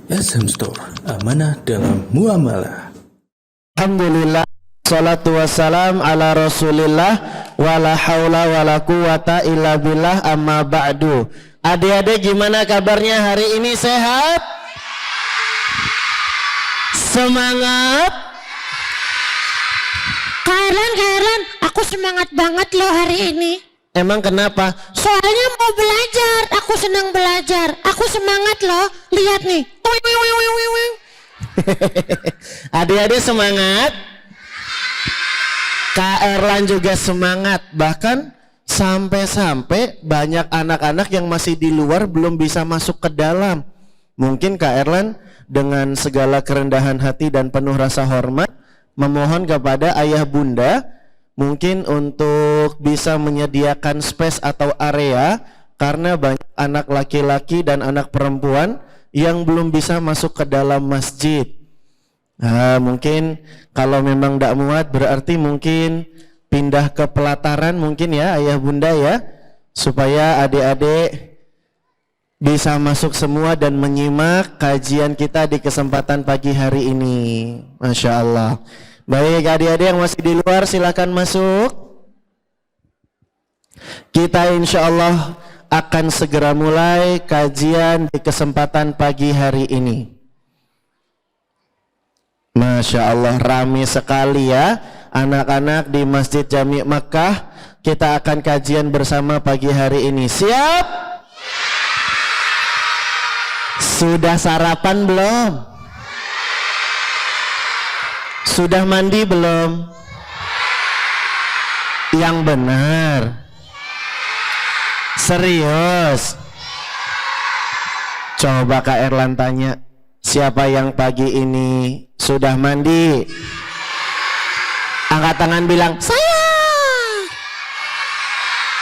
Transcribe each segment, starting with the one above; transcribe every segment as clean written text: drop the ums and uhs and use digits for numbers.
SM Store, amanah dalam muamalah. Alhamdulillah, salatu wassalam ala rasulillah, wala haula wala quwata illa billah, amma ba'du. Adik-adik gimana kabarnya hari ini, sehat? Semangat? Karen, aku semangat banget loh hari ini. Emang kenapa? Soalnya mau belajar, aku senang belajar. Aku semangat loh, lihat nih. Adik-adik semangat? Kak Erlan juga semangat. Bahkan sampai-sampai banyak anak-anak yang masih di luar belum bisa masuk ke dalam. Mungkin Kak Erlan dengan segala kerendahan hati dan penuh rasa hormat memohon kepada ayah bunda mungkin untuk bisa menyediakan space atau area, karena banyak anak laki-laki dan anak perempuan yang belum bisa masuk ke dalam masjid. Nah, mungkin kalau memang tidak muat berarti mungkin pindah ke pelataran mungkin ya ayah bunda ya, supaya adik-adik bisa masuk semua dan menyimak kajian kita di kesempatan pagi hari ini. Masya Allah. Baik, adik-adik yang masih di luar silakan masuk. Kita insya Allah akan segera mulai kajian di kesempatan pagi hari ini. Masya Allah, ramai sekali ya anak-anak di Masjid Jami' Makkah. Kita akan kajian bersama pagi hari ini. Siap? Sudah sarapan belum? Sudah mandi belum? Yang benar. Serius. Coba Kak Erlan tanya, siapa yang pagi ini sudah mandi? Angkat tangan bilang, saya.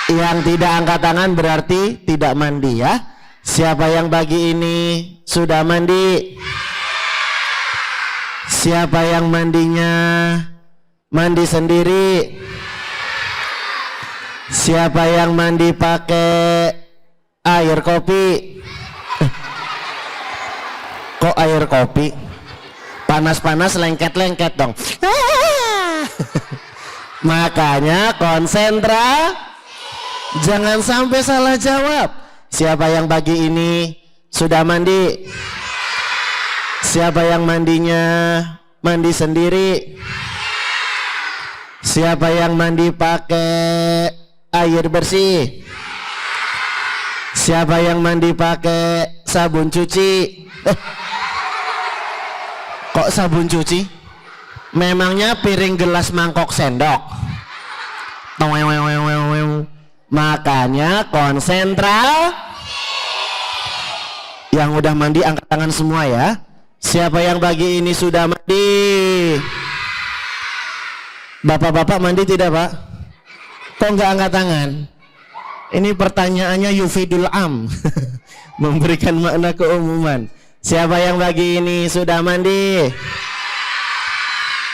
Yang tidak angkat tangan berarti tidak mandi ya. Siapa yang pagi ini sudah mandi? Siapa yang mandinya mandi sendiri? Siapa yang mandi pakai air kopi? Kok air kopi? Panas-panas lengket-lengket dong. Makanya konsentra, jangan sampai salah jawab. Siapa yang pagi ini sudah mandi? Siapa yang mandinya mandi sendiri? Siapa yang mandi pakai air bersih? Siapa yang mandi pakai sabun cuci? Kok sabun cuci? Memangnya piring, gelas, mangkok, sendok? Makanya konsentra. Yang udah mandi angkat tangan semua ya. Siapa yang pagi ini sudah mandi? Bapak-bapak mandi tidak, Pak? Kok nggak angkat tangan? Ini pertanyaannya yufidul am. Memberikan makna keumuman. Siapa yang pagi ini sudah mandi?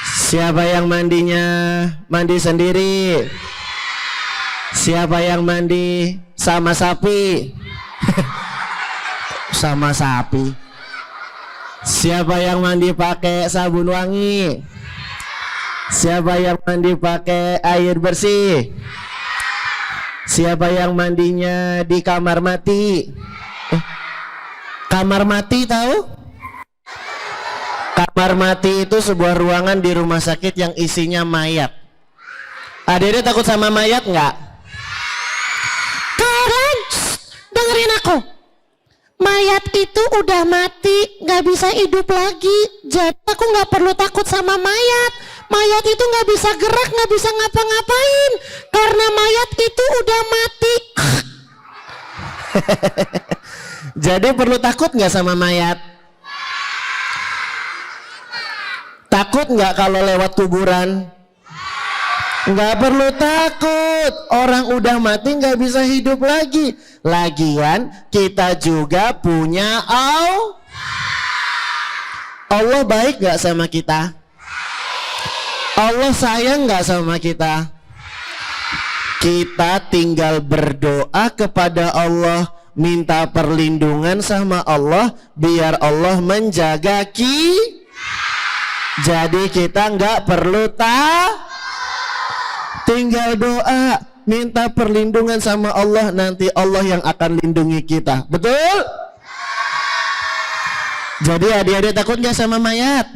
Siapa yang mandinya mandi sendiri? Siapa yang mandi sama sapi? Sama sapi. Siapa yang mandi pakai sabun wangi? Siapa yang mandi pakai air bersih? Siapa yang mandinya di kamar mati? Kamar mati tahu? Kamar mati itu sebuah ruangan di rumah sakit yang isinya mayat. Adik-adik takut sama mayat nggak? Karen, dengerin aku. Mayat itu udah mati, gak bisa hidup lagi. Jadi aku gak perlu takut sama mayat. Mayat itu gak bisa gerak, gak bisa ngapa-ngapain, karena mayat itu udah mati. Jadi perlu takut nggak sama mayat? Takut nggak kalau lewat kuburan? Nggak perlu takut, orang udah mati nggak bisa hidup lagi. Lagian kita juga punya Allah baik nggak sama kita? Allah sayang nggak sama kita? Kita tinggal berdoa kepada Allah minta perlindungan sama Allah biar Allah menjaga jadi kita nggak perlu tinggal doa minta perlindungan sama Allah, nanti Allah yang akan lindungi kita. Betul? Jadi adik-adik takut nggak sama mayat?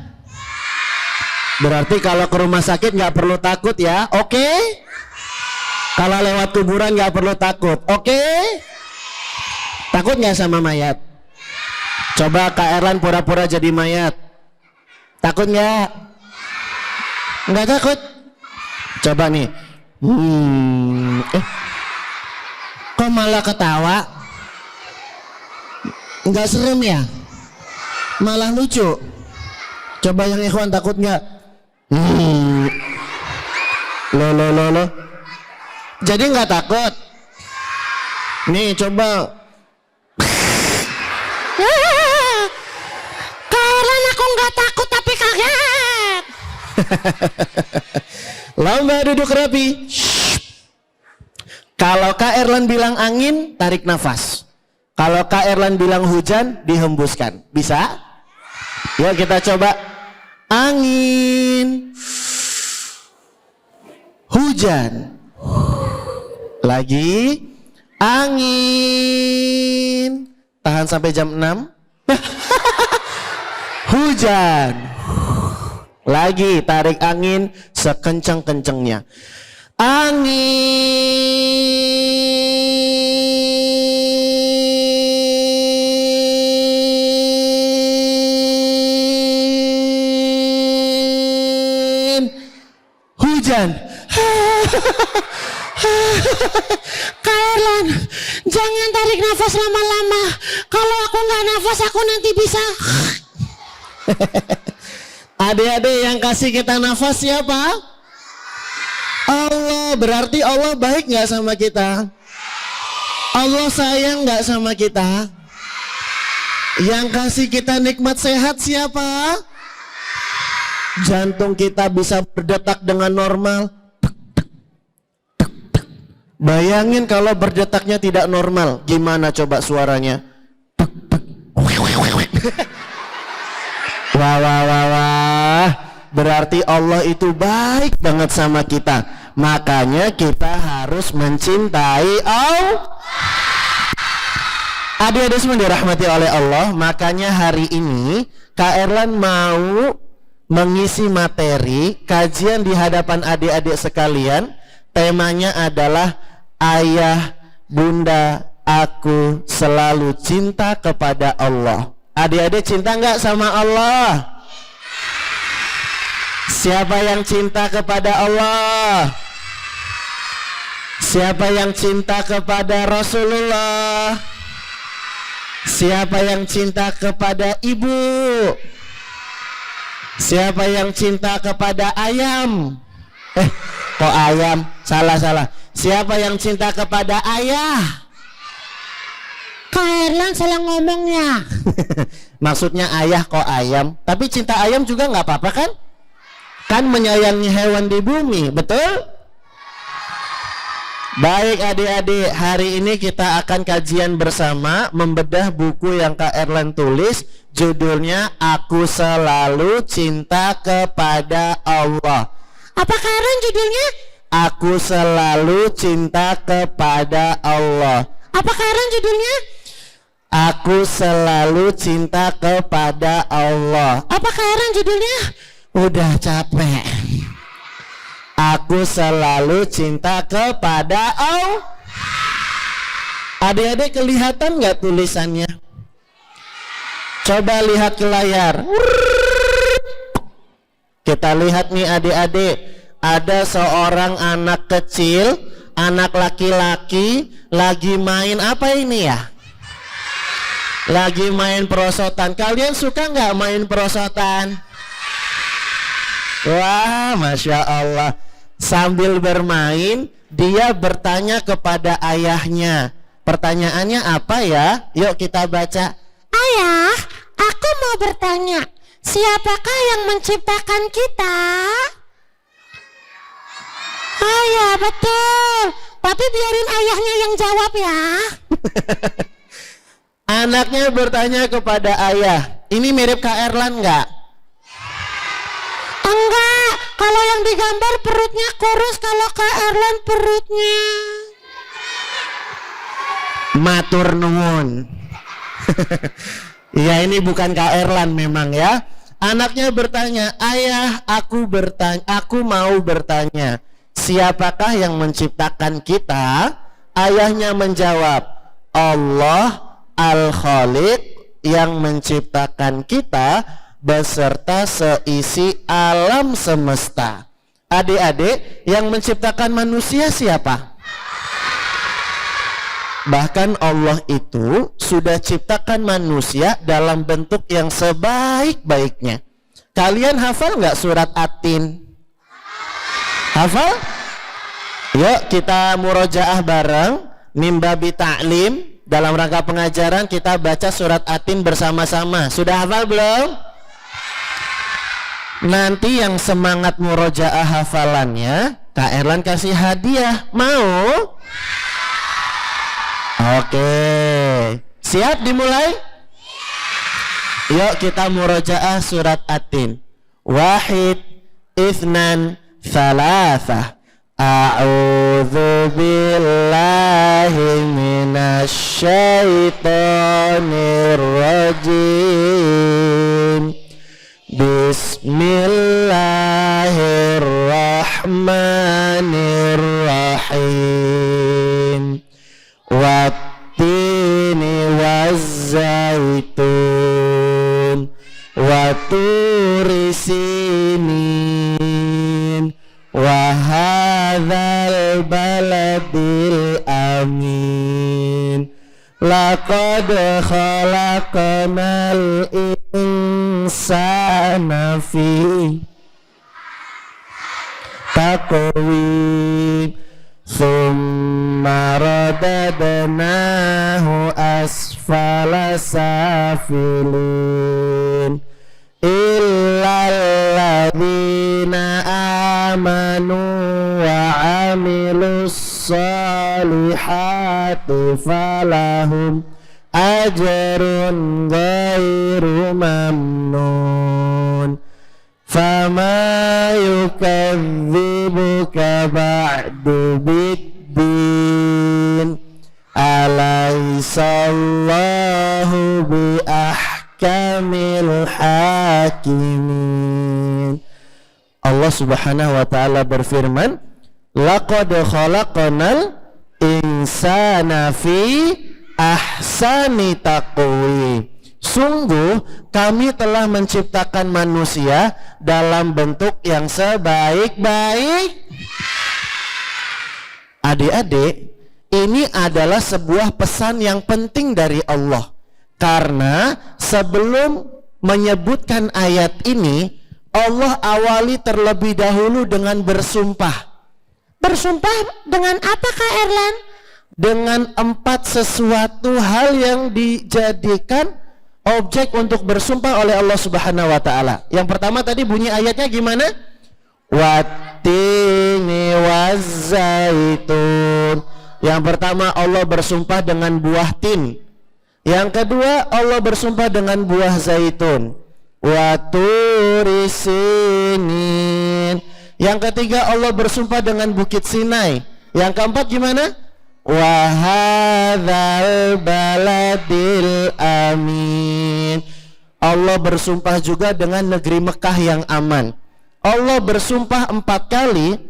Berarti kalau ke rumah sakit nggak perlu takut ya, oke? Kalau lewat kuburan nggak perlu takut, oke? Takut nggak sama mayat? Coba Kak Erlan pura-pura jadi mayat. Takut nggak? Nggak takut? Coba nih. Kok malah ketawa? Nggak serem ya? Malah lucu. Coba yang ikhwan takut nggak? Lo. Jadi nggak takut? Nih coba. Kalian aku nggak takut tapi kaget. Lomba duduk rapi. Kalau Kak Erlan bilang angin, tarik nafas. Kalau Kak Erlan bilang hujan, dihembuskan. Bisa? Yuk kita coba. Angin. Hujan. Lagi. Angin. Tahan sampai jam 6. Hujan. Lagi tarik angin sekencang-kencangnya. Angin. Hujan. Kalian jangan tarik nafas lama-lama. Kalau aku nggak nafas aku nanti bisa. Adik-adik yang kasih kita nafas siapa? Allah. Berarti Allah baik nggak sama kita? Allah sayang nggak sama kita? Yang kasih kita nikmat sehat siapa? Jantung kita bisa berdetak dengan normal. Bayangin kalau berdetaknya tidak normal, gimana coba suaranya? Wah. Berarti Allah itu baik banget sama kita. Makanya kita harus mencintai Allah. Adik-adik semua dirahmati oleh Allah. Makanya hari ini Kak Erlan mau mengisi materi kajian di hadapan adik-adik sekalian. Temanya adalah ayah, bunda, aku selalu cinta kepada Allah. Adik-adik cinta nggak sama Allah? Siapa yang cinta kepada Allah? Siapa yang cinta kepada Rasulullah? Siapa yang cinta kepada ibu? Siapa yang cinta kepada ayam? Kok ayam? Salah. Siapa yang cinta kepada ayah? Kalian salah ngomongnya. Maksudnya ayah kok ayam? Tapi cinta ayam juga nggak apa-apa kan? Kan menyayangi hewan di bumi, betul? Baik adik-adik, hari ini kita akan kajian bersama membedah buku yang Kak Erlan tulis. Judulnya Aku Selalu Cinta Kepada Allah. Apa Karen judulnya? Aku selalu cinta kepada Allah. Apa Karen judulnya? Aku selalu cinta kepada Allah. Apa Karen judulnya? Udah capek. Aku selalu cinta kepada Allah. Adik-adik kelihatan nggak tulisannya? Coba lihat ke layar. Kita lihat nih adik-adik. Ada seorang anak kecil, anak laki-laki lagi main apa ini ya? Lagi main perosotan. Kalian suka nggak main perosotan? Wah, Masya Allah. Sambil bermain, dia bertanya kepada ayahnya. Pertanyaannya apa ya? Yuk kita baca. Ayah, aku mau bertanya, siapakah yang menciptakan kita? Ayah, betul. Tapi biarin ayahnya yang jawab ya. Anaknya bertanya kepada ayah, ini mirip Kak Erlan nggak? Enggak, kalau yang digambar perutnya kurus, kalau Kak Erlan perutnya Matur nuwun. Ya ini bukan Kak Erlan memang ya. Anaknya bertanya, ayah aku mau bertanya, siapakah yang menciptakan kita? Ayahnya menjawab, Allah Al-Khaliq yang menciptakan kita beserta seisi alam semesta. Adik-adik, yang menciptakan manusia siapa? Bahkan Allah itu sudah ciptakan manusia dalam bentuk yang sebaik-baiknya. Kalian hafal nggak surat At-Tin? Hafal? Yuk kita murojaah bareng, mimbabi ta'lim. Dalam rangka pengajaran kita baca surat At-Tin bersama-sama. Sudah hafal belum? Nanti yang semangat murojaah hafalannya, Kak Erlan kasih hadiah. Mau? Oke, siap dimulai? Yuk kita murojaah surat At-Tin. Wahid, itsnan, tsalatsa. A'udzu billahi minasy syaithanir rajim. Bismillahirrahmanirrahim. Wattini wazzaitun wa turi sinin wa hadzal baladil amin. Laqad khalaqnal insana fi taqwim. Thumma radadnahu asfala safilin illal ladzina amanu wa amilus solihati falahum ajrun ghairu mamnun. Fama yukadzibuka ba'du biddin alaisallahu bi ahkamil hakimin. Allah subhanahu wa ta'ala berfirman, laqad khalaqnal insana fi ahsani taqwim. Sungguh kami telah menciptakan manusia dalam bentuk yang sebaik-baik. Adik-adik, ini adalah sebuah pesan yang penting dari Allah. Karena sebelum menyebutkan ayat ini, Allah awali terlebih dahulu dengan bersumpah. bersumpah dengan apa Kak Erlan? Dengan 4 sesuatu hal yang dijadikan objek untuk bersumpah oleh Allah Subhanahu wa taala. Yang pertama tadi bunyi ayatnya gimana? Wattini wazzaitun. Yang pertama Allah bersumpah dengan buah tin. Yang kedua Allah bersumpah dengan buah zaitun. Wa turi sinin. Yang ketiga Allah bersumpah dengan bukit Sinai. Yang keempat gimana? Wa hadzal baladil amin. Allah bersumpah juga dengan negeri Mekah yang aman. Allah bersumpah 4 kali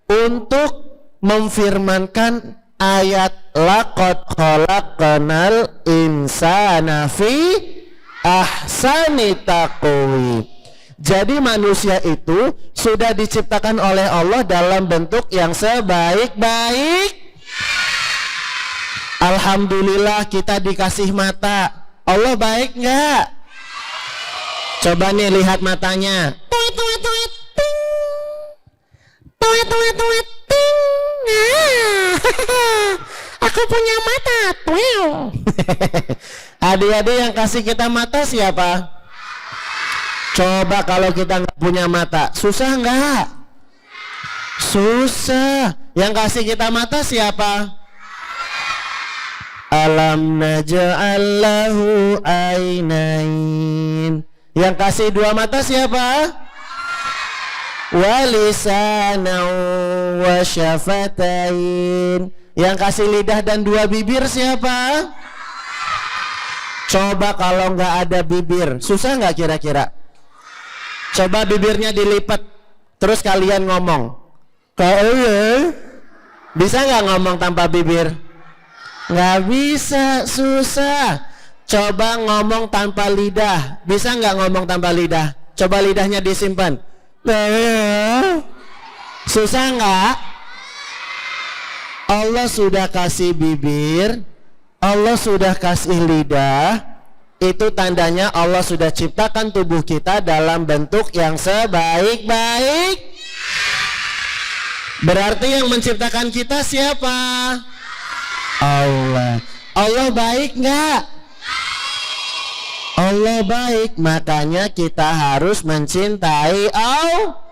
untuk memfirmankan ayat laqad khalaqnal insana fi ahsani taqwim. Jadi manusia itu sudah diciptakan oleh Allah dalam bentuk yang sebaik-baik. Alhamdulillah kita dikasih mata. Allah baik nggak? Coba nih lihat matanya. Tuet tuet tuet ting. Tuet tuet tuet ting. Aku punya mata. Tuel. Adik-adik yang kasih kita mata siapa? Coba kalau kita nggak punya mata, susah nggak? Susah. Yang kasih kita mata siapa? Alam naj'al lahu ainain. Yang kasih dua mata siapa? Walisanan wa syafatain. Yang kasih lidah dan dua bibir siapa? Coba kalau nggak ada bibir, susah nggak kira-kira? Coba bibirnya dilipat, terus kalian ngomong. Bisa nggak ngomong tanpa bibir? Nggak bisa, susah. Coba ngomong tanpa lidah, bisa nggak ngomong tanpa lidah? Coba lidahnya disimpan. Susah nggak? Allah sudah kasih bibir, Allah sudah kasih lidah. Itu tandanya Allah sudah ciptakan tubuh kita dalam bentuk yang sebaik-baik. Berarti yang menciptakan kita siapa? Allah. Allah baik nggak? Allah baik, makanya kita harus mencintai Allah.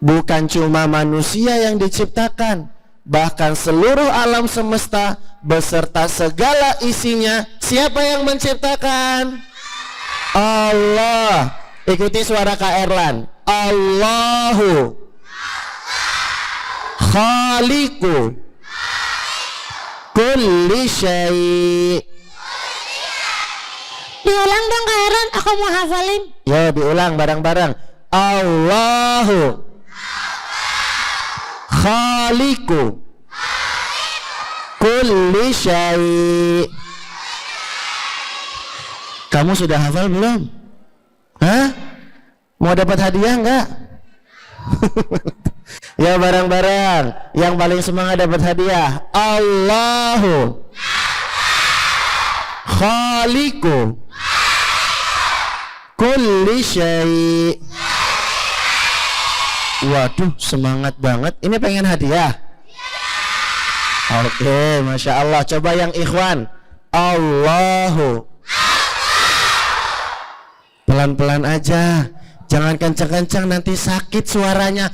Bukan cuma manusia yang diciptakan, bahkan seluruh alam semesta beserta segala isinya. Siapa yang menciptakan? Allah. Ikuti suara Kak Erlan. Allahu Khaliqu kulli syai'. Diulang dong Kak Erlan, aku mau hafalin. Ya, diulang bareng-bareng. Allahu Khaliqu kulli syai'. Kamu sudah hafal belum? Hah? Mau dapat hadiah enggak? Ya, bareng-bareng. Yang paling semangat dapat hadiah. Allahu Khaliqu kulli syai'. Waduh, semangat banget. Ini pengen hadiah? Oke, Masya Allah. Coba yang ikhwan. Allahu. Pelan-pelan aja, jangan kencang-kencang, nanti sakit suaranya.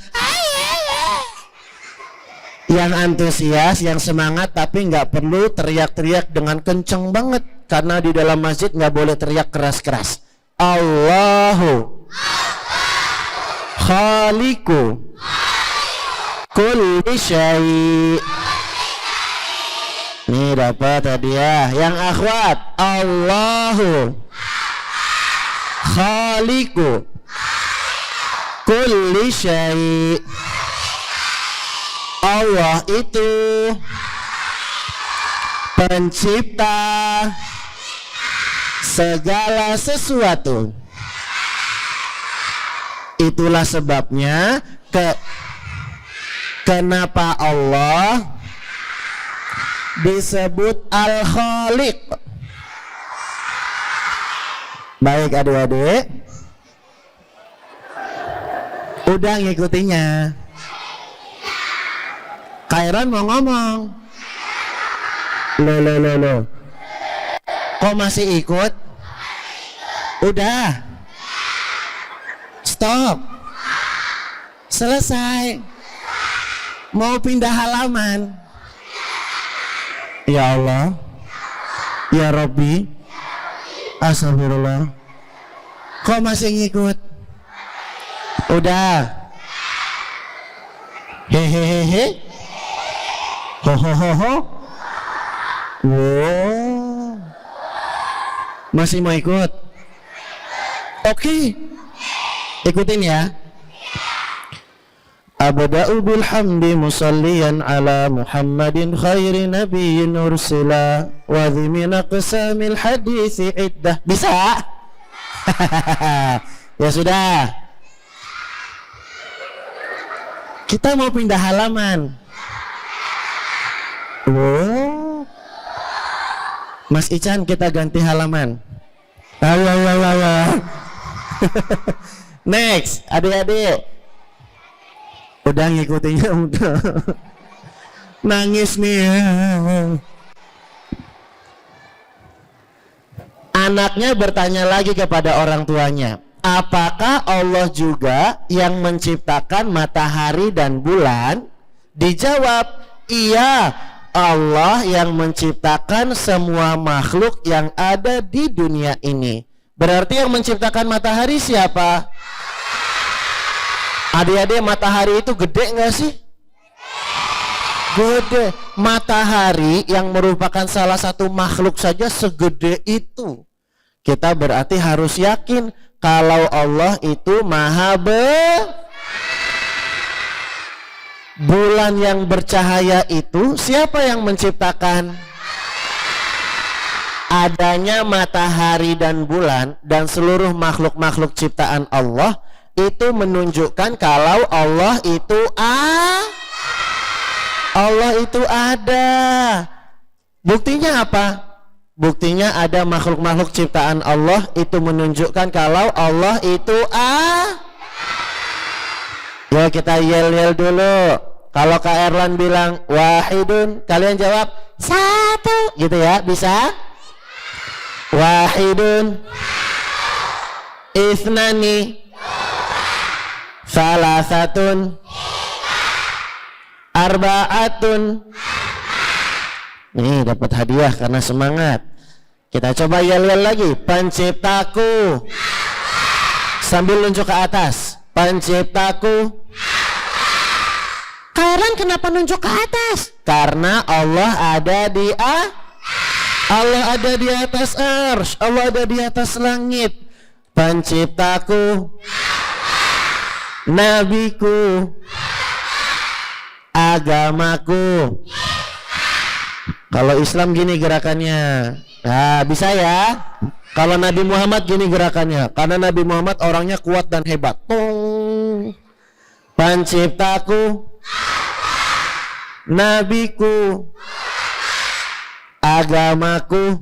Yang antusias, yang semangat, tapi nggak perlu teriak-teriak dengan kencang banget, karena di dalam masjid nggak boleh teriak keras-keras. Allahu Khaliqu kulli syai'. Nih dapat hadiah. Yang akhwat, Allahu Khaliqu kulli syai'. Allah itu pencipta segala sesuatu. Itulah sebabnya kenapa Allah disebut Al-Khaliq. Baik adik-adik, udah ngikutinya. Kairan mau ngomong. Loh. Kok masih ikut? Udah. Stop. Selesai. Mau pindah halaman. Ya Allah. Ya Rabbi. Astagfirullah. Kok masih ngikut? Udah. Hehehe. Ho. Wow. Masih mau ikut? Oke. Ikutin ya. Abda'u bilhamdi musalliyan ala Muhammadin khairi nabiyyin ursila wa dhimin aqsamil hadithi iddah. Bisa? Ya sudah. Kita mau pindah halaman. Oh. Mas Ican, kita ganti halaman. Next, adik-adik. Udah ngikutinnya udah. Nangis nih. Anaknya bertanya lagi kepada orang tuanya, apakah Allah juga yang menciptakan matahari dan bulan? Dijawab, iya, Allah yang menciptakan semua makhluk yang ada di dunia ini. Berarti yang menciptakan matahari siapa? Adik-adik, matahari itu gede nggak sih? Gede. Matahari yang merupakan salah satu makhluk saja segede itu. Kita berarti harus yakin kalau Allah itu maha bulan yang bercahaya itu siapa yang menciptakan? Adanya matahari dan bulan dan seluruh makhluk-makhluk ciptaan Allah itu menunjukkan kalau Allah itu ada. Buktinya apa? Buktinya ada makhluk-makhluk ciptaan Allah itu menunjukkan kalau Allah itu Yuk kita yel-yel dulu. Kalau Kak Erlan bilang wahidun, kalian jawab satu. Gitu ya, bisa? Wahidun, isnani, salasatun, arba'atun. Nih dapat hadiah karena semangat. Kita coba yel-yel lagi. Penciptaku. Sambil nunjuk ke atas. Penciptaku. Kalian kenapa nunjuk ke atas? Karena Allah ada di Allah ada di atas arsy. Allah ada di atas langit. Penciptaku. Nabiku. Agamaku. Kalau Islam gini gerakannya. Nah, bisa ya. Kalau Nabi Muhammad gini gerakannya. Karena Nabi Muhammad orangnya kuat dan hebat. Penciptaku. Nabiku. Agamaku.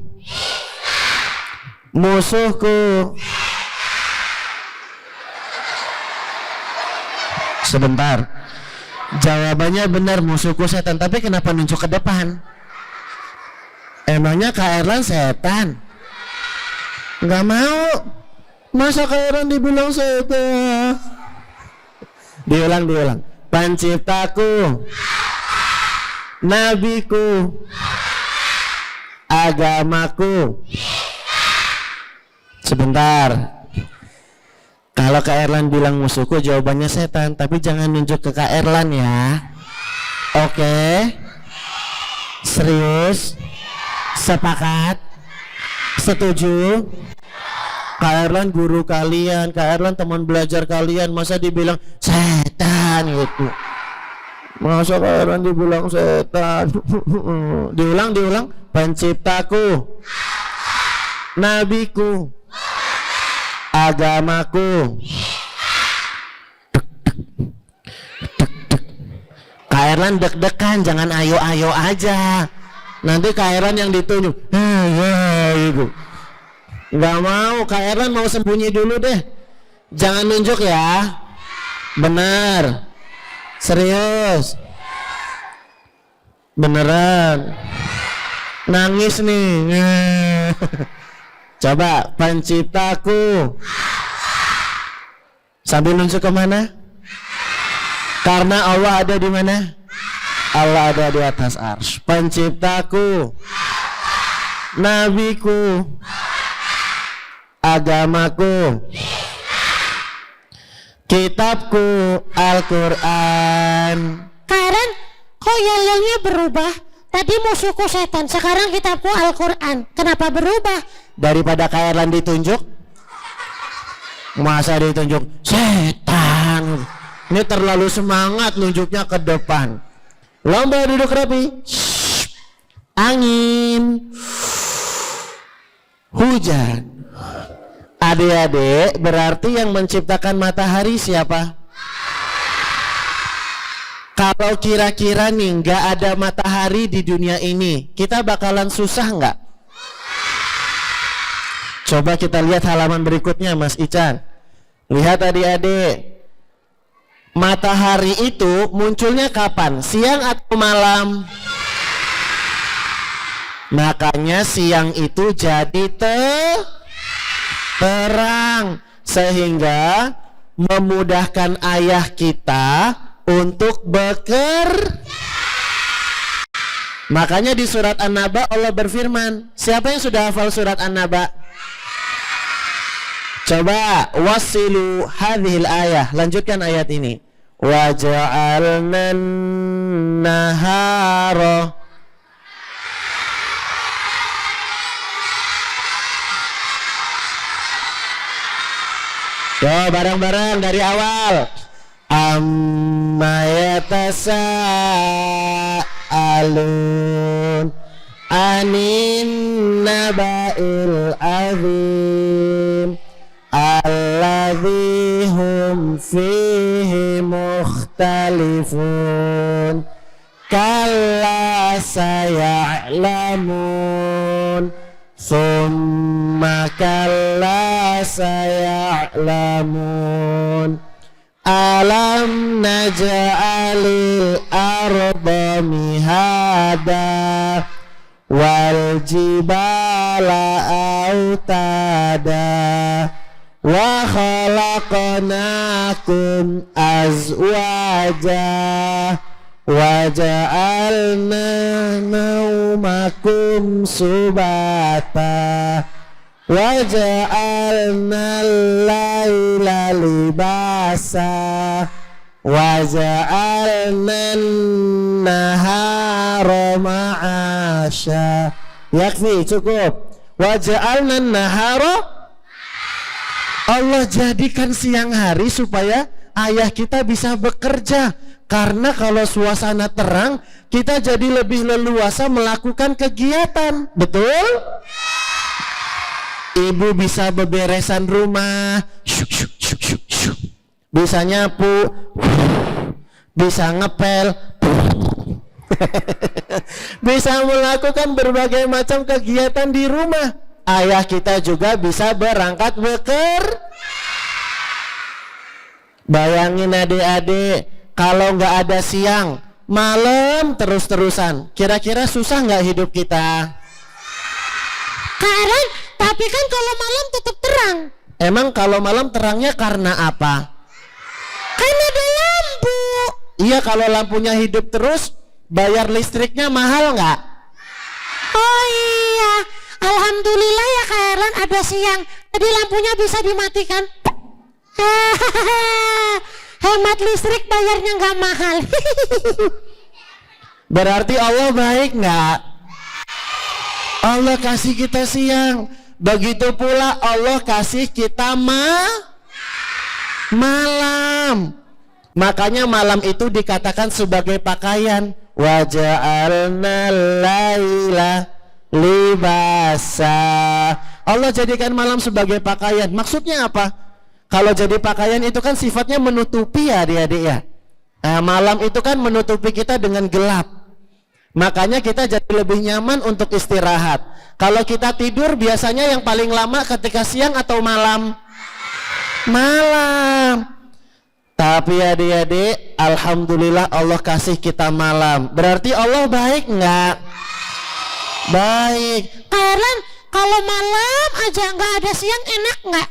Musuhku. Sebentar. Jawabannya benar, musuhku setan. Tapi kenapa nunjuk ke depan? Emangnya Kak Erlan setan? Nggak mau. Masa Kak Erlan dibilang setan? Diulang. Penciptaku. Nabiku. Agamaku. Sebentar. Kalau Kak Erlan bilang musuhku, jawabannya setan. Tapi jangan nunjuk ke Kak Erlan ya. Oke. Serius? Sepakat? Setuju? Kak Erlan guru kalian, Kak Erlan teman belajar kalian, masa dibilang setan gitu? Masa Kak Erlan dibilang setan? Diulang. Penciptaku. Nabiku. Agamaku. Kak Erlan deg-degan, jangan ayo-ayo aja. Nanti Kak Erlan yang ditunjuk. Gitu. Nggak mau, Kak Erlan mau sembunyi dulu deh. Jangan nunjuk ya. Benar. Serius. Beneran. Nangis nih. Coba, penciptaku. Sambil nunjuk ke mana? Karena Allah ada di mana? Allah ada di atas arsy. Penciptaku. Nabiku. Agamaku. Kitabku. Al-Quran. Karen, kok yel-yelnya berubah? Tadi musuhku setan, sekarang kitabku Al-Quran. Kenapa berubah? Daripada Kak Erlan ditunjuk, masa ditunjuk setan. Ini terlalu semangat nunjuknya ke depan. Lomba duduk rapi. Angin. Hujan. Adik-adik, berarti yang menciptakan matahari siapa? Kalau kira-kira nih nggak ada matahari di dunia ini, kita bakalan susah nggak? Coba kita lihat halaman berikutnya, Mas Ican. Lihat adik-adik. Matahari itu munculnya kapan? Siang atau malam? Makanya siang itu jadi terang, sehingga memudahkan ayah kita untuk Makanya di surat An-Naba Allah berfirman, siapa yang sudah hafal surat An-Naba? Coba wasilu hadhil ayah, lanjutkan ayat ini. Wa ja'alna nahara. Yo, bareng-bareng dari awal. Amma yatasa'alun anin naba'il azim alladzi hum fihi mukhtalifun kalla saya'lamun summa kalla saya'lamun alam naj'alil arda mihada wal jibala autada wa khalaqnakum azwaja wa ja'alna naumakum subata wa ja'alna al-laila libasa wa ja'alna an-nahara ma'asha. Yakfi, cukup. Wa ja'alna an-nahara, Allah jadikan siang hari supaya ayah kita bisa bekerja. Karena kalau suasana terang, kita jadi lebih leluasa melakukan kegiatan. Betul? Ibu bisa beberesan rumah, bisa nyapu, bisa ngepel, bisa melakukan berbagai macam kegiatan di rumah. Ayah kita juga bisa berangkat bekerja. Bayangin adik-adik, kalau nggak ada siang, malam terus-terusan, kira-kira susah nggak hidup kita? Karen, tapi kan kalau malam tetap terang. Emang kalau malam terangnya karena apa? Karena ada lampu. Iya, kalau lampunya hidup terus, bayar listriknya mahal nggak? Oh iya, alhamdulillah ya Karen ada siang. Jadi lampunya bisa dimatikan. Hemat listrik, bayarnya nggak mahal. Berarti Allah baik nggak? Allah kasih kita siang. Begitu pula Allah kasih kita malam. Makanya malam itu dikatakan sebagai pakaian. Wa ja'alna laila libasa. Allah jadikan malam sebagai pakaian. Maksudnya apa? Kalau jadi pakaian itu kan sifatnya menutupi ya adik-adik ya. Nah, malam itu kan menutupi kita dengan gelap. Makanya kita jadi lebih nyaman untuk istirahat. Kalau kita tidur biasanya yang paling lama ketika siang atau malam? Malam. Tapi adik-adik, alhamdulillah Allah kasih kita malam. Berarti Allah baik nggak? Baik. Karen, kalau malam aja nggak ada siang enak nggak?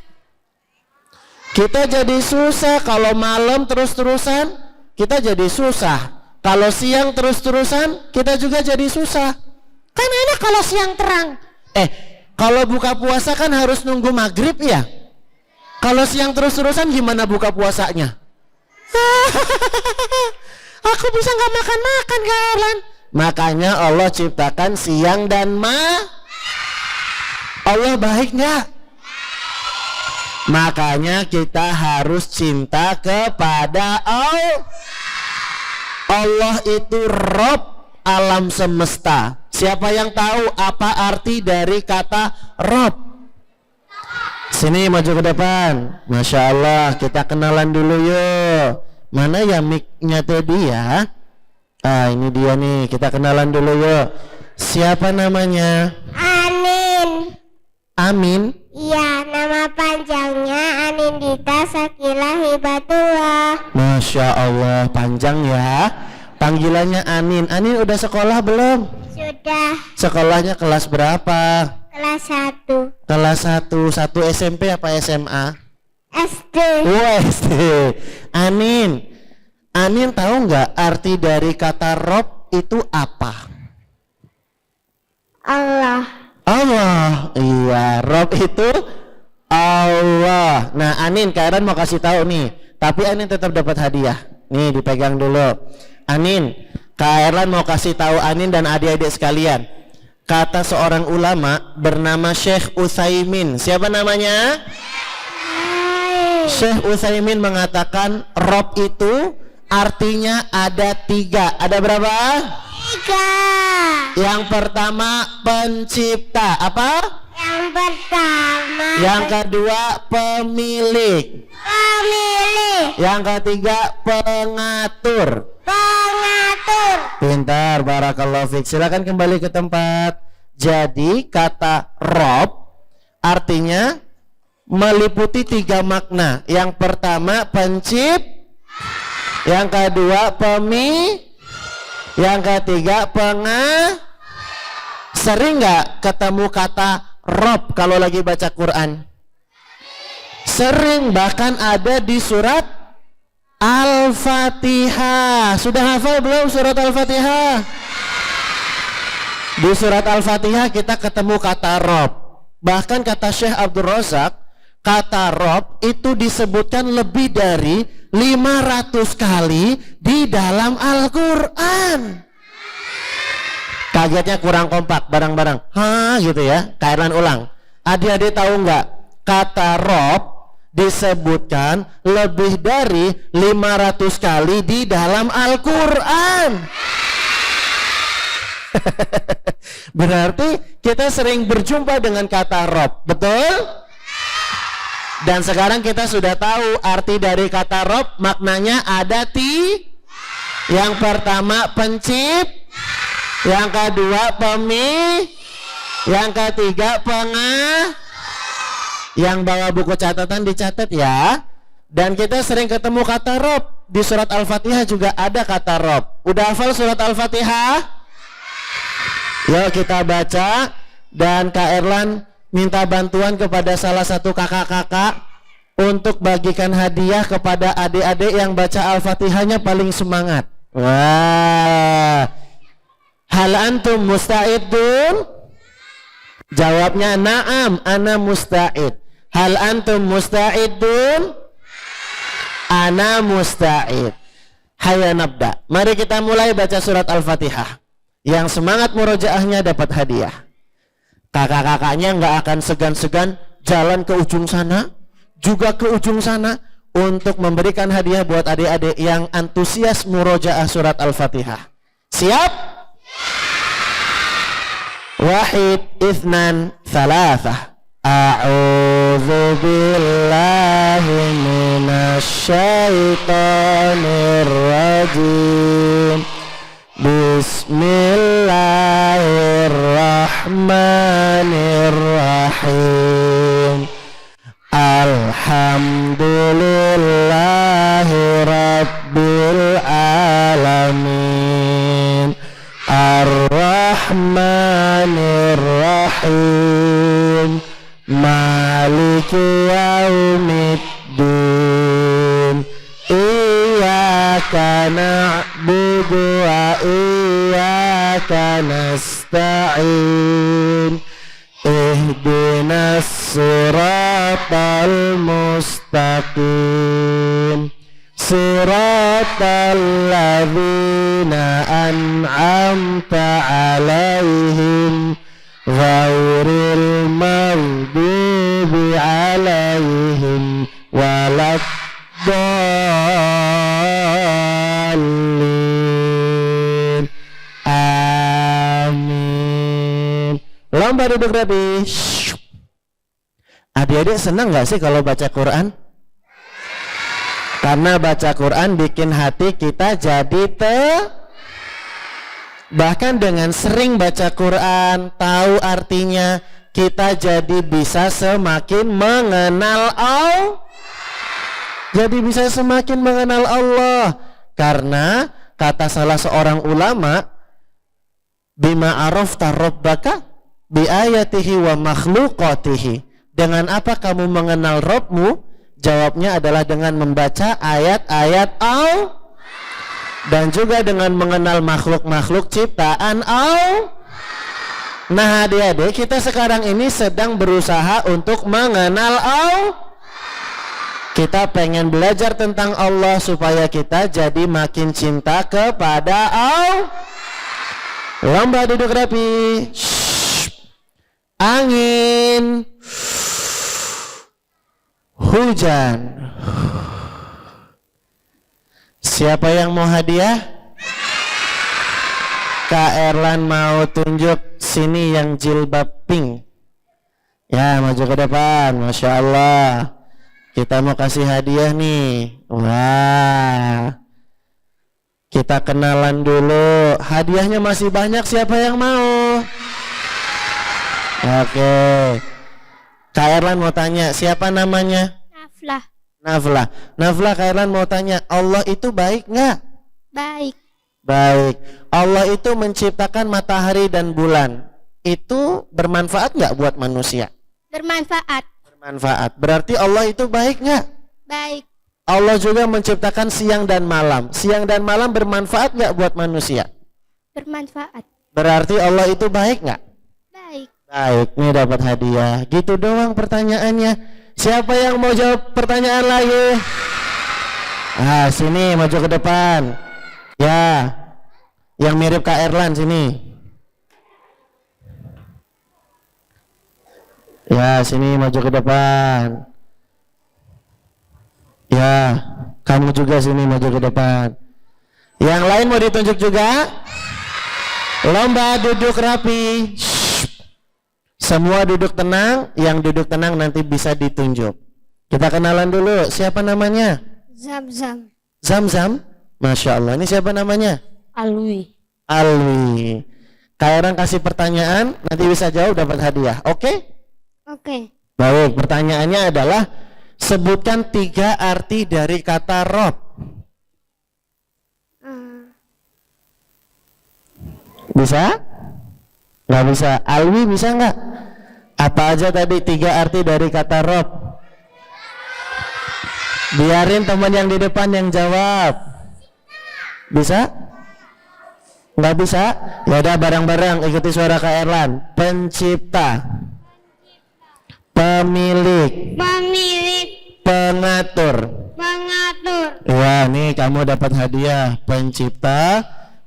Kita jadi susah kalau malam terus-terusan, kita jadi susah. Kalau siang terus-terusan, kita juga jadi susah. Kan enak kalau siang terang. Kalau buka puasa kan harus nunggu maghrib ya. Kalau siang terus-terusan gimana buka puasanya? Aku bisa nggak makan-makan Karen. Makanya Allah ciptakan siang dan Allah baik nggak? Makanya kita harus cinta kepada Allah. Allah itu Rob alam semesta. Siapa yang tahu apa arti dari kata Rob? Sini maju ke depan. Masya Allah, kita kenalan dulu yuk. Mana ya mic-nya tadi ya? Ini dia nih, kita kenalan dulu yuk. Siapa namanya? Anin. Amin? Iya, nama panjangnya Anindita Sakila Hibatullah. Masya Allah, panjang ya. Panggilannya Anin. Anin udah sekolah belum? Sudah. Sekolahnya kelas berapa? Kelas 1. Kelas 1. Satu SMP apa SMA? SD. SD. Anin tahu nggak arti dari kata Rob itu apa? Allah. Allah. Iya, Rob itu Allah. Nah, Anin, Kak Eran mau kasih tahu nih. Tapi Anin tetap dapat hadiah. Nih, dipegang dulu. Anin, Kak Erlan mau kasih tahu Anin dan adik-adik sekalian. Kata seorang ulama bernama Syekh Utsaimin. Siapa namanya? Syekh Utsaimin mengatakan Rob itu artinya ada 3. Ada berapa? 3. Yang pertama pencipta. Apa? Yang pertama. Yang kedua pemilik. Yang ketiga pengatur. Pintar, barakallahu fiik. Silakan kembali ke tempat. Jadi kata Rob artinya meliputi 3 makna. Yang pertama yang kedua yang ketiga Sering nggak ketemu kata Rob kalau lagi baca Quran? Sering, bahkan ada di surat Al-Fatihah. Sudah hafal belum surat Al-Fatihah? Di surat Al-Fatihah kita ketemu kata Rob. Bahkan kata Syekh Abdul Razak, kata Rob itu disebutkan lebih dari 500 kali di dalam Al-Quran. Kagetnya kurang kompak, barang-barang. Hah, gitu ya. Kairan ulang. Adik-adik tahu nggak? Kata Rob disebutkan lebih dari 500 kali di dalam Al-Quran. Berarti kita sering berjumpa dengan kata Rob, betul? Dan sekarang kita sudah tahu arti dari kata Rob, maknanya ada yang pertama yang kedua yang ketiga yang bawa buku catatan dicatat ya. Dan kita sering ketemu kata Rob. Di surat Al-Fatihah juga ada kata Rob. Udah hafal surat Al-Fatihah? Yuk kita baca. Dan Kak Erlan minta bantuan kepada salah satu kakak-kakak untuk bagikan hadiah kepada adik-adik yang baca Al-Fatihahnya paling semangat. Wah. Hal antum musta'idun? Jawabnya na'am, ana musta'id. Hal antum musta'idun? Ana musta'id. Hayya nabda. Mari kita mulai baca surat Al-Fatihah. Yang semangat murojaahnya dapat hadiah. Kakak-kakaknya nggak akan segan-segan jalan ke ujung sana, juga ke ujung sana untuk memberikan hadiah buat adik-adik yang antusias murojaah surat Al-Fatihah. Siap? Wahid, ithnan, thalatha. A'udzu billahi minasy syaithanir rajim. Bismillahirrahmanirrahim. Alhamdulillahi rabbil alamin. Ar-Rahmanir-Rahim. Maliki yaumiddin. Iyyaka na'budu wa iyyaka nasta'in. Ihdinas siratal mustaqim. Siratal ladzina an'amta 'alaihim ghairil maghdubi 'alaihim waladdallin. Amin. Lomba duduk rapi. Adik-adik senang gak sih kalau baca Quran? Karena baca Quran bikin hati kita jadi bahkan dengan sering baca Quran, tahu artinya, kita jadi bisa semakin mengenal Allah. Jadi bisa semakin mengenal Allah. Karena kata salah seorang ulama, bima arafta rabbaka bi ayatihi wa makhluqatihi. Dengan apa kamu mengenal Rabbmu? Jawabnya adalah dengan membaca ayat-ayat Allah dan juga dengan mengenal makhluk-makhluk ciptaan Allah. Nah adik-adik, kita sekarang ini sedang berusaha untuk mengenal Allah. Kita pengen belajar tentang Allah supaya kita jadi makin cinta kepada Allah. Lomba duduk rapi. Angin, hujan. Siapa yang mau hadiah? Kak Erlan mau tunjuk sini yang jilbab pink. Ya, maju ke depan. Masya Allah. Kita mau kasih hadiah nih. Wah. Kita kenalan dulu. Hadiahnya masih banyak. Siapa yang mau? Oke. Kak Erlan mau tanya, siapa namanya? Naflah. Naflah. Naflah, Kak Erlan mau tanya, Allah itu baik nggak? Baik. Baik. Allah itu menciptakan matahari dan bulan. Itu bermanfaat nggak buat manusia? Bermanfaat. Bermanfaat. Berarti Allah itu baik nggak? Baik. Allah juga menciptakan siang dan malam. Siang dan malam bermanfaat nggak buat manusia? Bermanfaat. Berarti Allah itu baik nggak? Baik. Baik, ini dapat hadiah. Gitu doang pertanyaannya. Siapa yang mau jawab pertanyaan lagi? Ah, sini maju ke depan. Ya, yang mirip Kak Erlan sini. Ya, sini maju ke depan. Ya, kamu juga sini maju ke depan. Yang lain mau ditunjuk juga? Lomba duduk rapi. Semua duduk tenang, yang duduk tenang nanti bisa ditunjuk. Kita kenalan dulu, siapa namanya? Zam-zam. Zam-zam? Masya Allah, ini siapa namanya? Alwi. Alwi. Kak kasih pertanyaan, nanti bisa jawab dapat hadiah, oke? Oke. Baik, pertanyaannya adalah sebutkan 3 arti dari kata Rob. Bisa? Nggak bisa. Alwi bisa nggak? Apa aja tadi 3 arti dari kata Rob? Biarin teman yang di depan yang jawab. Bisa? Nggak bisa? Ya udah bareng-bareng ikuti suara Kak Erlan. Pencipta, pemilik, pengatur. Wah, nih kamu dapat hadiah. Pencipta,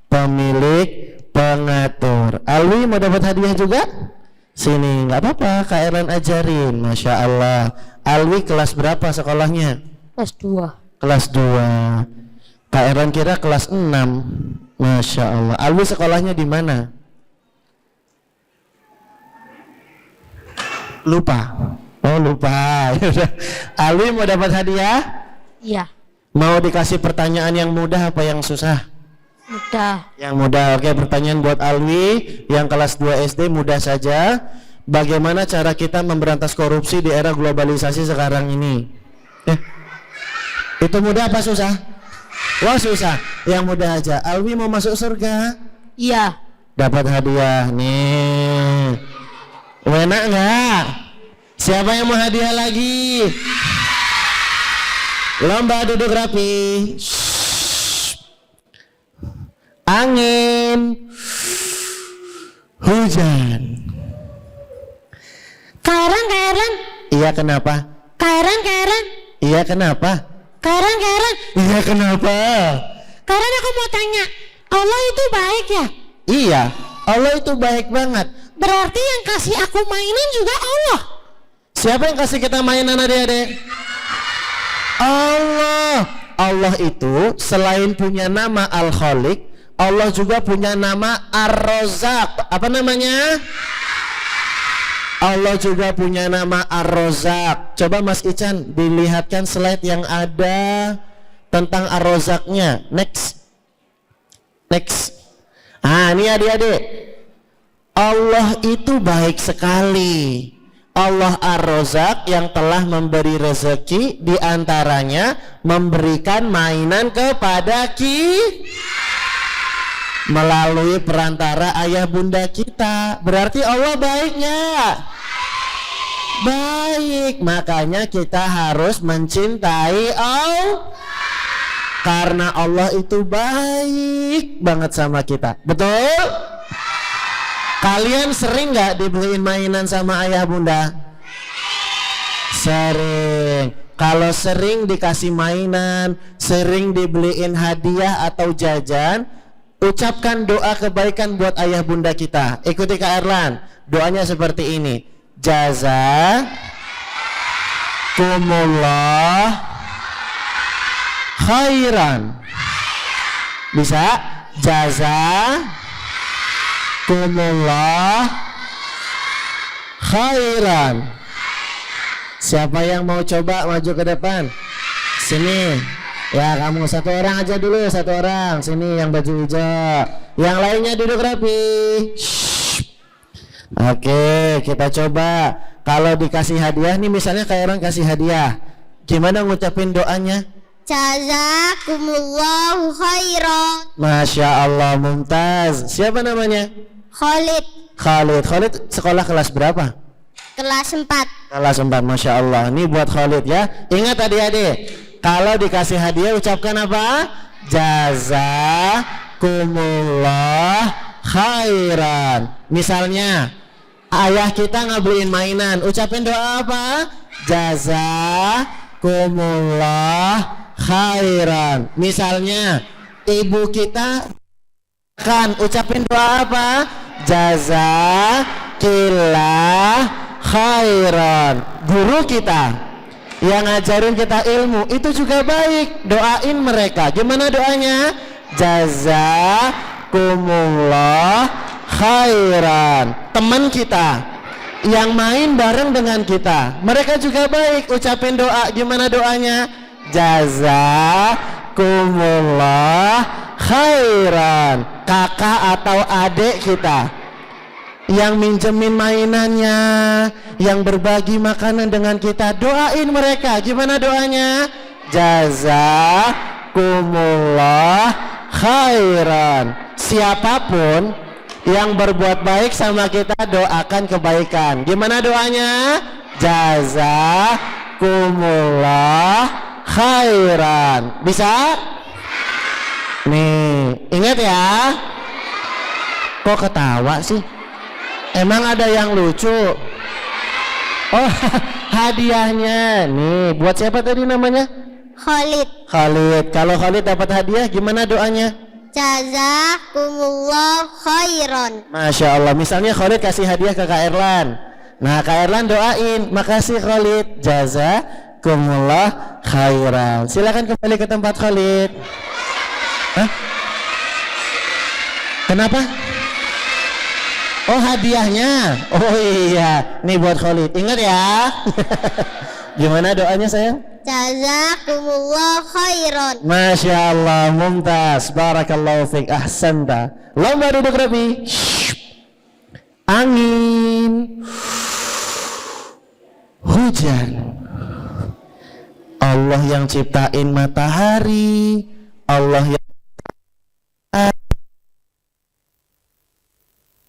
pemilik, pengatur. Alwi mau dapat hadiah juga? Sini, nggak apa-apa, Kak Erlan ajarin. Masya Allah. Alwi kelas berapa sekolahnya? Kelas 2. Kelas 2. Kak Erlan kira kelas 6. Masya Allah. Alwi sekolahnya di mana? Lupa. Oh lupa. Alwi mau dapat hadiah? Iya. Mau dikasih pertanyaan yang mudah apa yang susah? Mudah. Yang mudah. Oke, pertanyaan buat Alwi yang kelas 2 SD mudah saja. Bagaimana cara kita memberantas korupsi di era globalisasi sekarang ini? Itu mudah apa susah? Wah susah. Yang mudah aja. Alwi mau masuk surga? Iya. Dapat hadiah nih. Enak nggak? Siapa yang mau hadiah lagi? Lomba duduk rapi. Angin, hujan. Kak Erlan. Iya kenapa? Kak Erlan. Iya kenapa? Kak Erlan. Iya kenapa? Kak Erlan, aku mau tanya, Allah itu baik ya? Iya, Allah itu baik banget. Berarti yang kasih aku mainan juga Allah. Siapa yang kasih kita mainan adik-adik? Allah. Allah itu selain punya nama Al-Khaliq, Allah juga punya nama Ar-Razzaq. Apa namanya? Allah juga punya nama Ar-Razzaq. Coba Mas Ican dilihatkan slide yang ada tentang Ar-Razzaqnya. Next. Ah, ini adik-adik. Allah itu baik sekali. Allah Ar-Razzaq yang telah memberi rezeki, diantaranya memberikan mainan kepada kita melalui perantara ayah bunda kita. Berarti Allah baiknya baik. Makanya kita harus mencintai Allah karena Allah itu baik banget sama kita. Betul? Kalian sering nggak dibeliin mainan sama ayah bunda? Sering. Kalau sering dikasih mainan, sering dibeliin hadiah atau jajan, ucapkan doa kebaikan buat ayah bunda kita. Ikuti Kak Erlan. Doanya seperti ini. Jazakumullah khairan. Bisa? Jazakumullah khairan. Siapa yang mau coba maju ke depan? Sini. Ya, kamu satu orang aja dulu, satu orang. Sini yang baju hijau. Yang lainnya duduk rapi. Oke, kita coba. Kalau dikasih hadiah nih, misalnya kayak orang kasih hadiah, gimana ngucapin doanya? Jazakumullahu khairan. Masya Allah, mumtaz. Siapa namanya? Khalid, Khalid sekolah kelas berapa? kelas 4. Kelas 4, Masya Allah. Ini buat Khalid ya. Ingat adik-adik, kalau dikasih hadiah ucapkan apa? Jazakumullah khairan. Misalnya ayah kita nggak beliin mainan, ucapin doa apa? Jazakumullah khairan. Misalnya ibu kita kan ucapin doa apa? Jazakillah khairan. Guru kita yang ngajarin kita ilmu itu juga baik, doain mereka. Gimana doanya? Jazakumullah khairan. Teman kita yang main bareng dengan kita, mereka juga baik, ucapin doa. Gimana doanya? Jazakumullah khairan. Kakak atau adik kita yang minjemin mainannya, yang berbagi makanan dengan kita, doain mereka. Gimana doanya? Jazakumullah khairan. Siapapun yang berbuat baik sama kita, doakan kebaikan. Gimana doanya? Jazakumullah khairan. Bisa? Nih, ingat ya. Kok ketawa sih? Emang ada yang lucu? Oh, hadiahnya nih buat siapa tadi namanya? Khalid, Kalau Khalid dapat hadiah, gimana doanya? jazakumullah khairan. Masya Allah. Misalnya Khalid kasih hadiah ke Kak Erlan. Nah, Kak Erlan doain, makasih Khalid, jazakumullah khairan. Silakan kembali ke tempat Khalid. Hah? Kenapa? Oh, hadiahnya. Oh iya, nih buat Khalid. Ingat ya. Gimana doanya sayang? Jazakumullah khairan. Masya Allah, mumtaz. Barakallahu fiik, ahsanta. Lomba duduk rapi. Angin, hujan. Allah yang ciptain matahari, Allah yang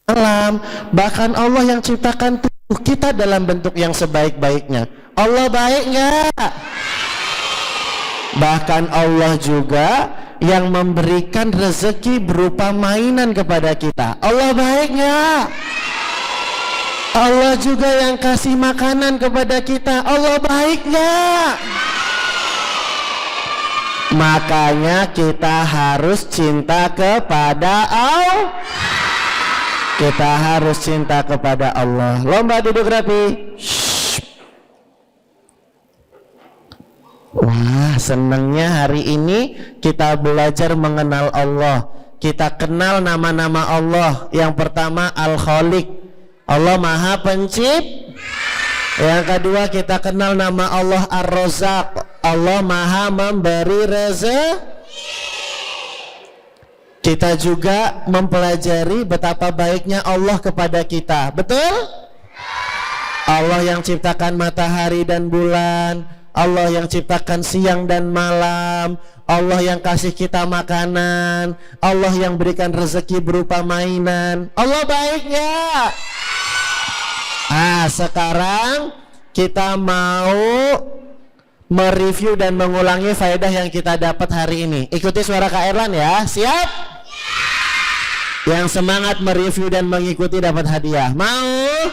alam, bahkan Allah yang ciptakan tubuh kita dalam bentuk yang sebaik-baiknya. Allah baik nggak? Bahkan Allah juga yang memberikan rezeki berupa mainan kepada kita. Allah baik nggak? Allah juga yang kasih makanan kepada kita. Allah baik nggak? Makanya kita harus cinta kepada Allah. Kita harus cinta kepada Allah. Lomba duduk rapi. Wah, senangnya hari ini kita belajar mengenal Allah. Kita kenal nama-nama Allah. Yang pertama Al-Khaliq, Allah Maha Pencipta. Yang kedua kita kenal nama Allah Ar-Razzaq, Allah Maha Memberi rezeki. Kita juga mempelajari betapa baiknya Allah kepada kita. Betul? Allah yang ciptakan matahari dan bulan, Allah yang ciptakan siang dan malam, Allah yang kasih kita makanan, Allah yang berikan rezeki berupa mainan. Allah baiknya. Sekarang kita mau mereview dan mengulangi faedah yang kita dapat hari ini. Ikuti suara Kak Erlan ya. Siap? Yang semangat mereview dan mengikuti dapat hadiah. Mau?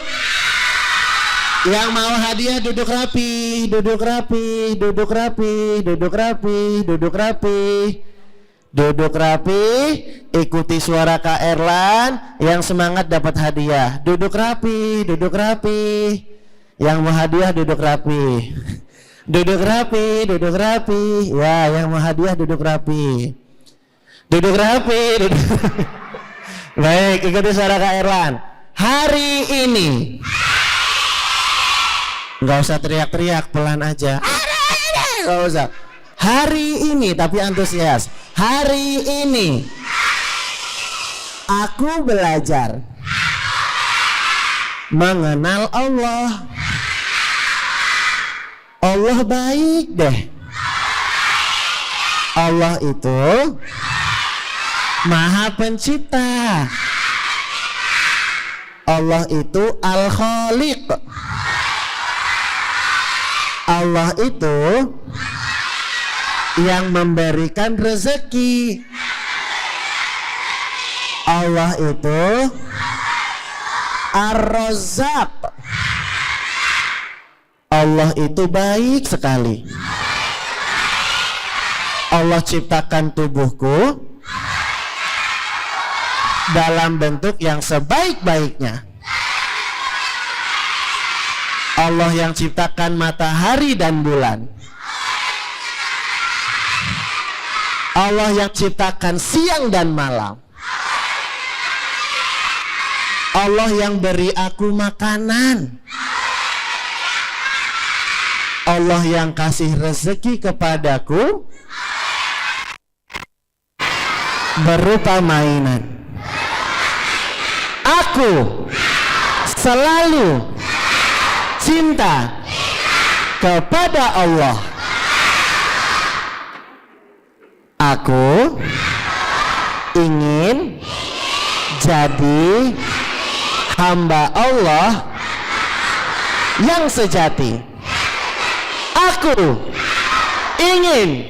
Yang mau hadiah duduk rapi, duduk rapi, duduk rapi, duduk rapi, duduk rapi. Duduk rapi, ikuti suara Kak Erlan. Yang semangat dapat hadiah. Duduk rapi, duduk rapi. Yang mau hadiah duduk rapi. Duduk rapi, duduk rapi. Ya, yang mau hadiah duduk rapi. Duduk rapi, duduk rapi. Baik, ikuti suara Kak Erlan. Hari ini, nggak usah teriak-teriak, pelan aja. Nggak usah. Hari ini, tapi antusias. Hari ini, aku belajar mengenal Allah. Allah baik deh. Allah itu Maha Pencipta. Allah itu Al-Khaliq. Allah itu yang memberikan rezeki. Allah itu Ar-Razzaq. Allah itu baik sekali. Allah ciptakan tubuhku dalam bentuk yang sebaik-baiknya. Allah yang ciptakan matahari dan bulan. Allah yang ciptakan siang dan malam. Allah yang beri aku makanan. Allah yang kasih rezeki kepadaku berupa mainan. Aku selalu cinta kepada Allah. Aku ingin jadi hamba Allah yang sejati. Aku ingin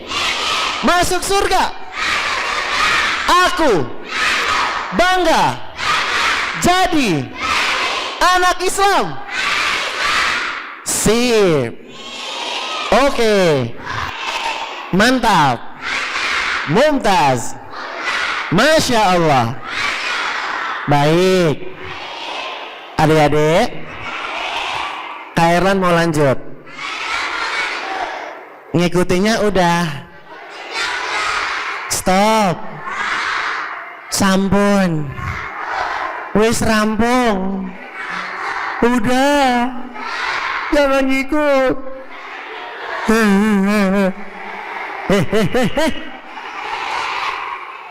masuk surga. Aku bangga jadi anak Islam. Sip. Oke. Mantap. Mumtaz. Masya Allah. Baik. Adik-adik, Kak Erlan mau lanjut. Ngikutinya udah. Stop. Sampun. Wis rampung. Udah. Jangan ngikut.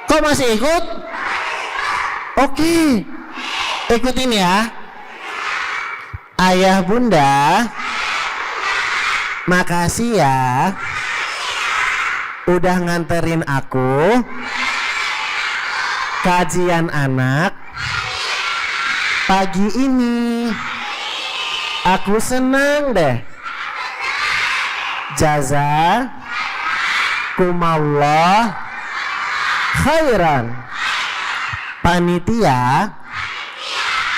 Kok masih ikut? Oke. Ikutin ya. Ayah bunda, makasih ya udah nganterin aku kajian anak pagi ini. Aku senang deh. Jazakumullah khairan. Panitia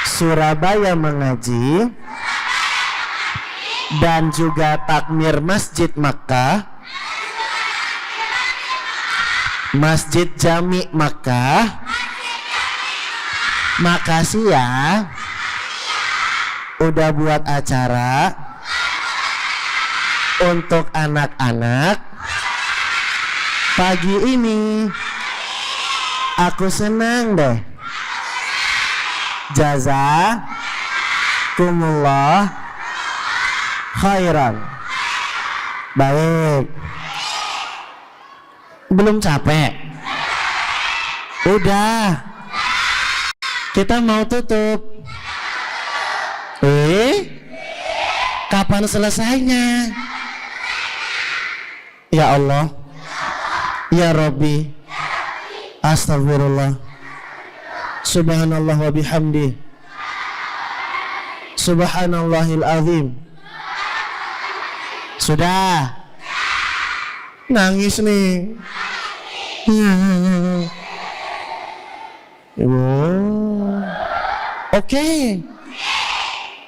Surabaya Mengaji dan juga takmir Masjid Makkah, Masjid Jami Makkah, makasih ya udah buat acara untuk anak-anak pagi ini. Aku senang deh. Jazakumullah khairan. Baik. Belum capek? Udah. Kita mau tutup. Kapan selesainya? Ya Allah. Ya Rabbi. Astagfirullah. Subhanallah wa bihamdi. Subhanallahil azim. Sudah. Nangis nih. Oh. Oke.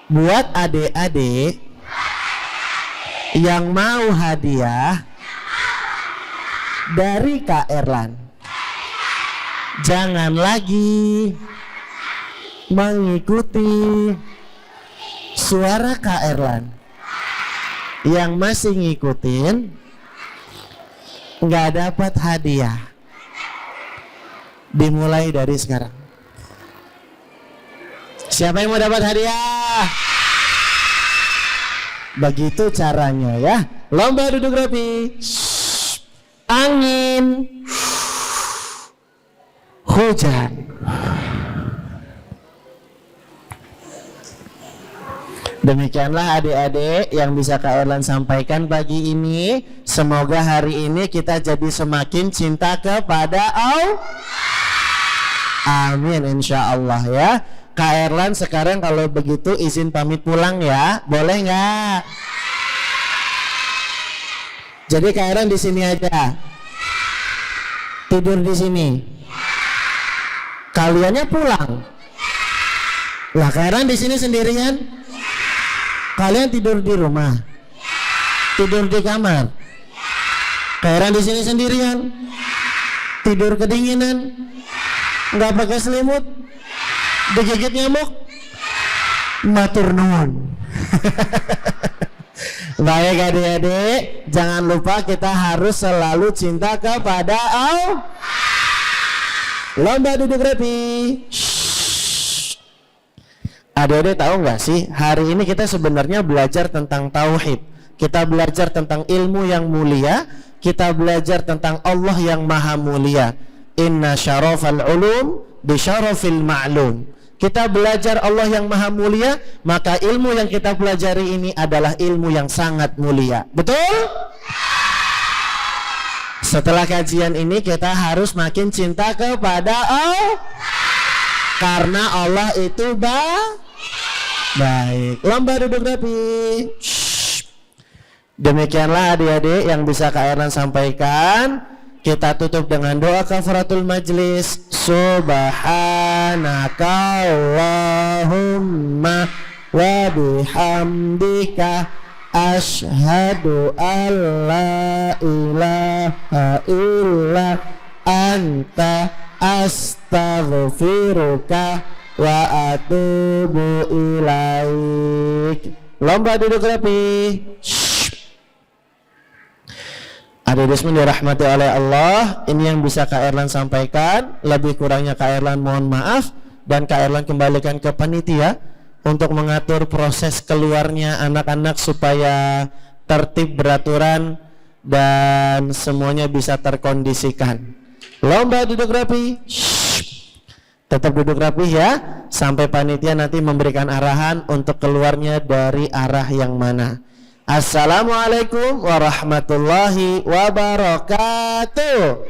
Buat adik-adik yang mau hadiah dari Kak Erlan, jangan lagi mengikuti suara Kak Erlan. Yang masih ngikutin nggak dapat hadiah. Dimulai dari sekarang. Siapa yang mau dapat hadiah? Begitu caranya ya. Lomba duduk rapi. Angin. Hujan. Demikianlah adik-adik yang bisa Kak Erlan sampaikan pagi ini. Semoga hari ini kita jadi semakin cinta kepada Allah. Amin insya Allah ya. Kak Erlan sekarang kalau begitu izin pamit pulang ya. Boleh nggak? Jadi Kak Erlan di sini aja. Tidur di sini. Kaliannya pulang. Lah Kak Erlan di sini sendirian. Kalian tidur di rumah. Tidur di kamar. Kak Erlan di sini sendirian. Tidur kedinginan. Nggak pakai selimut. Digigit nyamuk. Matur nuwun. Baik adik-adik, jangan lupa kita harus selalu cinta kepada Allah. Lomba duduk rapi. Adik-adik tahu nggak sih, hari ini kita sebenarnya belajar tentang tauhid. Kita belajar tentang ilmu yang mulia. Kita belajar tentang Allah yang maha mulia. Inna syarafal ulum bisyarafil ma'lum. Kita belajar Allah yang maha mulia, maka ilmu yang kita pelajari ini adalah ilmu yang sangat mulia. Betul? Setelah kajian ini kita harus makin cinta kepada Allah, karena Allah itu baik. Lomba duduk rapi. Demikianlah adik-adik yang bisa Kak Erlan sampaikan. Kita tutup dengan doa kafaratul majlis. Subhanaka Allahumma wa bihamdika asyhadu an la ilaha illa anta astaghfiruka wa atubu ilaik. Lomba duduk rapi. Adik-adik semua dirahmati oleh Allah. Ini yang bisa Kak Erlan sampaikan. Lebih kurangnya Kak Erlan mohon maaf. Dan Kak Erlan kembalikan ke panitia untuk mengatur proses keluarnya anak-anak supaya tertib, beraturan, dan semuanya bisa terkondisikan. Lomba duduk rapi. Tetap duduk rapi ya, sampai panitia nanti memberikan arahan untuk keluarnya dari arah yang mana. Assalamualaikum warahmatullahi wabarakatuh.